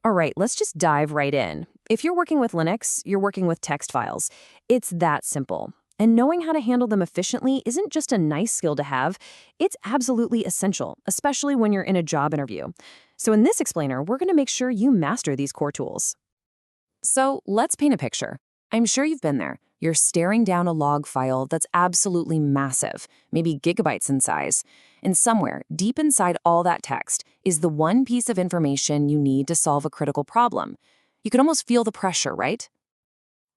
All right, let's just dive right in. If you're working with Linux, you're working with text files. It's that simple. And knowing how to handle them efficiently isn't just a nice skill to have, it's absolutely essential, especially when you're in a job interview. So in this explainer, we're going to make sure you master these core tools. So let's paint a picture. I'm sure you've been there. You're staring down a log file that's absolutely massive, maybe gigabytes in size. And somewhere, deep inside all that text, is the one piece of information you need to solve a critical problem. You can almost feel the pressure, right?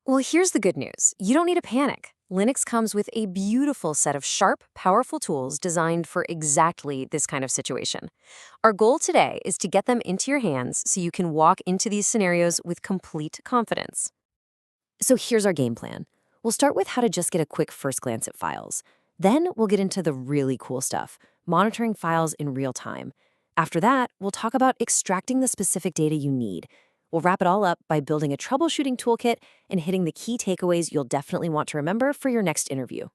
Well, here's the good news. You don't need to panic. Linux comes with a beautiful set of sharp, powerful tools designed for exactly this kind of situation. Our goal today is to get them into your hands so you can walk into these scenarios with complete confidence. So here's our game plan. We'll start with how to just get a quick first glance at files. Then we'll get into the really cool stuff, monitoring files in real time. After that, we'll talk about extracting the specific data you need. We'll wrap it all up by building a troubleshooting toolkit and hitting the key takeaways you'll definitely want to remember for your next interview.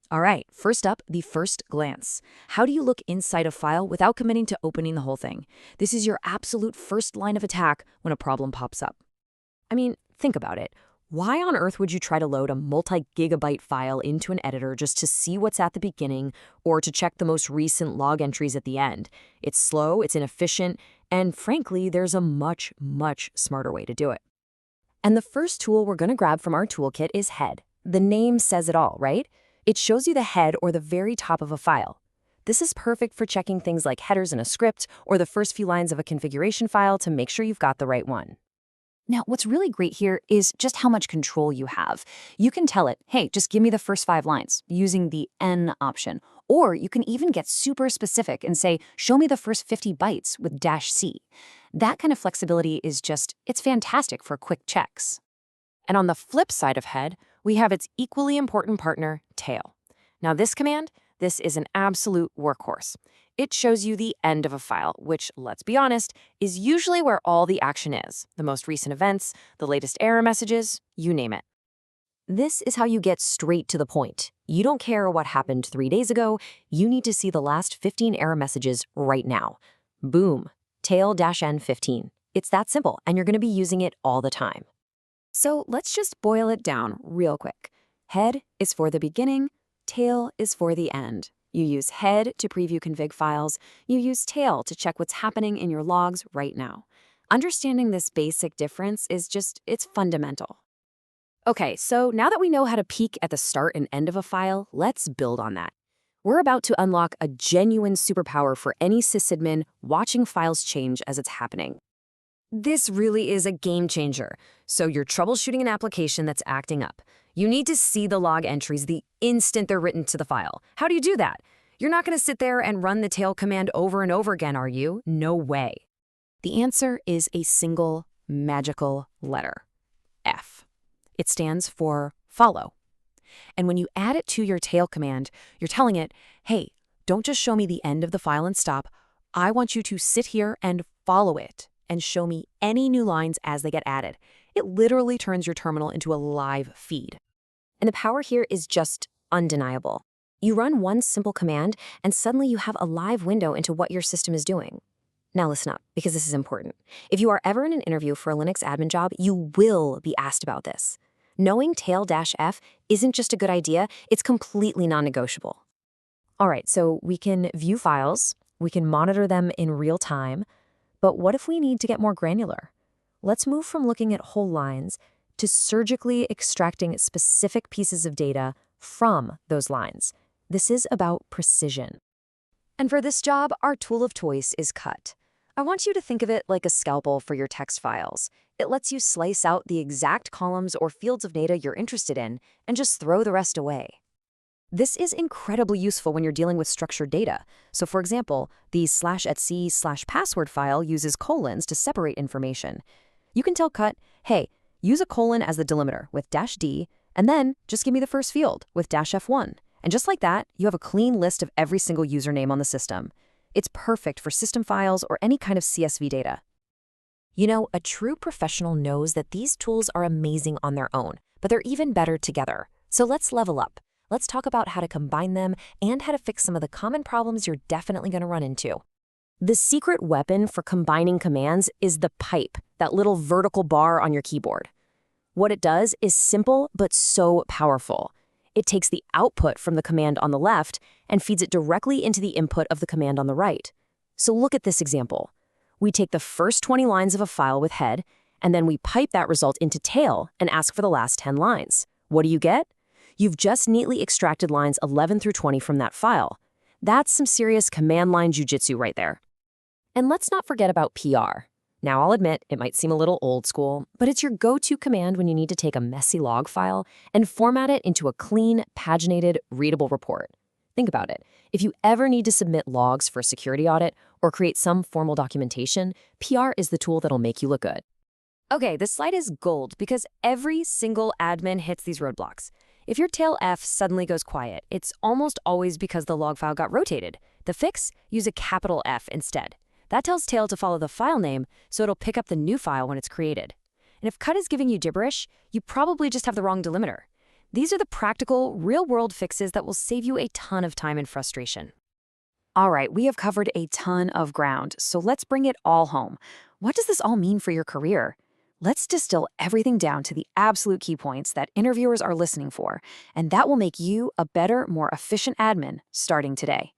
All right, first up, the first glance. How do you look inside a file without committing to opening the whole thing? This is your absolute first line of attack when a problem pops up. I mean, think about it. Why on earth would you try to load a multi-gigabyte file into an editor just to see what's at the beginning or to check the most recent log entries at the end? It's slow, it's inefficient, and frankly, there's a much, much smarter way to do it. And the first tool we're going to grab from our toolkit is head. The name says it all, right? It shows you the head or the very top of a file. This is perfect for checking things like headers in a script or the first few lines of a configuration file to make sure you've got the right one. Now, what's really great here is just how much control you have. You can tell it, hey, just give me the first 5 lines using the N option. Or you can even get super specific and say, show me the first 50 bytes with -C. That kind of flexibility is it's fantastic for quick checks. And on the flip side of head, we have its equally important partner, tail. Now this command, this is an absolute workhorse. It shows you the end of a file, which, let's be honest, is usually where all the action is. The most recent events, the latest error messages, you name it. This is how you get straight to the point. You don't care what happened 3 days ago, you need to see the last 15 error messages right now. Boom, tail-n15. It's that simple, and you're going to be using it all the time. So let's just boil it down real quick. Head is for the beginning, tail is for the end. You use head to preview config files. You use tail to check what's happening in your logs right now. Understanding this basic difference is it's fundamental. Okay, so now that we know how to peek at the start and end of a file, let's build on that. We're about to unlock a genuine superpower for any sysadmin watching files change as it's happening. This really is a game changer. So you're troubleshooting an application that's acting up. You need to see the log entries the instant they're written to the file. How do you do that? You're not going to sit there and run the tail command over and over again, are you? No way. The answer is a single magical letter, F. It stands for follow. And when you add it to your tail command, you're telling it, hey, don't just show me the end of the file and stop. I want you to sit here and follow it and show me any new lines as they get added. It literally turns your terminal into a live feed. And the power here is just undeniable. You run one simple command, and suddenly you have a live window into what your system is doing. Now listen up, because this is important. If you are ever in an interview for a Linux admin job, you will be asked about this. Knowing tail-f isn't just a good idea, it's completely non-negotiable. All right, so we can view files, we can monitor them in real time, but what if we need to get more granular? Let's move from looking at whole lines to surgically extracting specific pieces of data from those lines. This is about precision. And for this job, our tool of choice is cut. I want you to think of it like a scalpel for your text files. It lets you slice out the exact columns or fields of data you're interested in and just throw the rest away. This is incredibly useful when you're dealing with structured data. So for example, the /etc/password file uses colons to separate information. You can tell cut, hey, use a colon as the delimiter with -d, and then just give me the first field with -f1. And just like that, you have a clean list of every single username on the system. It's perfect for system files or any kind of CSV data. You know, a true professional knows that these tools are amazing on their own, but they're even better together. So let's level up. Let's talk about how to combine them and how to fix some of the common problems you're definitely going to run into. The secret weapon for combining commands is the pipe, that little vertical bar on your keyboard. What it does is simple but so powerful. It takes the output from the command on the left and feeds it directly into the input of the command on the right. So look at this example. We take the first 20 lines of a file with head, and then we pipe that result into tail and ask for the last 10 lines. What do you get? You've just neatly extracted lines 11 through 20 from that file. That's some serious command line jujitsu right there. And let's not forget about PR. Now, I'll admit, it might seem a little old school, but it's your go-to command when you need to take a messy log file and format it into a clean, paginated, readable report. Think about it. If you ever need to submit logs for a security audit or create some formal documentation, PR is the tool that'll make you look good. Okay, this slide is gold because every single admin hits these roadblocks. If your tail F suddenly goes quiet, it's almost always because the log file got rotated. The fix? Use a capital F instead. That tells tail to follow the file name, so it'll pick up the new file when it's created. And if cut is giving you gibberish, you probably just have the wrong delimiter. These are the practical, real-world fixes that will save you a ton of time and frustration. All right, we have covered a ton of ground, so let's bring it all home. What does this all mean for your career? Let's distill everything down to the absolute key points that interviewers are listening for, and that will make you a better, more efficient admin starting today.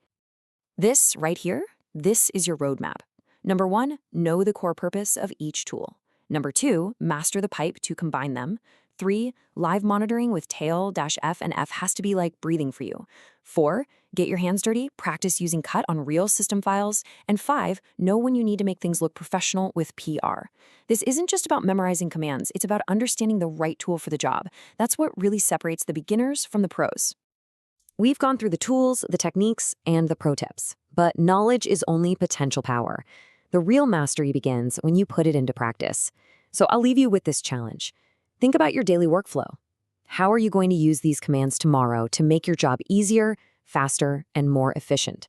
This right here, this is your roadmap. Number 1, know the core purpose of each tool. Number 2, master the pipe to combine them. 3, live monitoring with tail-F and F has to be like breathing for you. 4, get your hands dirty, practice using cut on real system files. And 5, know when you need to make things look professional with PR. This isn't just about memorizing commands, it's about understanding the right tool for the job. That's what really separates the beginners from the pros. We've gone through the tools, the techniques, and the pro tips. But knowledge is only potential power. The real mastery begins when you put it into practice. So I'll leave you with this challenge. Think about your daily workflow. How are you going to use these commands tomorrow to make your job easier, faster, and more efficient?